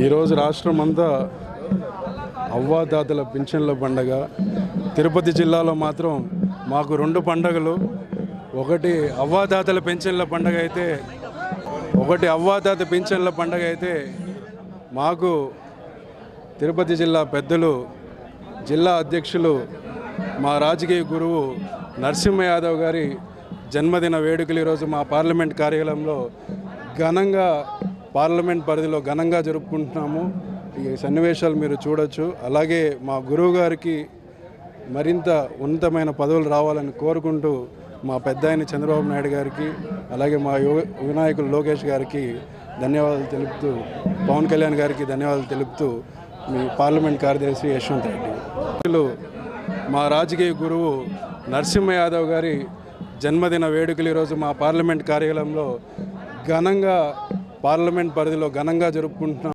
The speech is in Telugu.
ఈరోజు రాష్ట్రం అంతా అవ్వాతాతల పింఛన్ల పండగ. తిరుపతి జిల్లాలో మాత్రం మాకు రెండు పండగలు. ఒకటి అవ్వాతాతల పింఛన్ల పండగ అయితే మాకు తిరుపతి జిల్లా పెద్దలు, జిల్లా అధ్యక్షులు, మా రాజకీయ గురువు నరసింహ యాదవ్ గారి జన్మదిన వేడుకలు ఈరోజు మా పార్లమెంట్ కార్యాలయంలో ఘనంగా, పార్లమెంట్ పరిధిలో ఘనంగా జరుపుకుంటున్నాము. ఈ సన్నివేశాలు మీరు చూడొచ్చు. అలాగే మా గురువు గారికి మరింత ఉన్నతమైన పదవులు రావాలని కోరుకుంటూ మా పెద్ద ఆయన చంద్రబాబు నాయుడు గారికి, అలాగే మా వినాయకులు లోకేష్ గారికి ధన్యవాదాలు తెలుపుతూ, పవన్ కళ్యాణ్ గారికి ధన్యవాదాలు తెలుపుతూ మీ పార్లమెంట్ కార్యదర్శి యశ్వంత్ రెడ్డి. మా రాజకీయ గురువు నరసింహ యాదవ్ గారి జన్మదిన వేడుకలు ఈరోజు మా పార్లమెంట్ కార్యాలయంలో ఘనంగా, పార్లమెంట్ పరిధిలో ఘనంగా జరుపుకుంటున్నాం.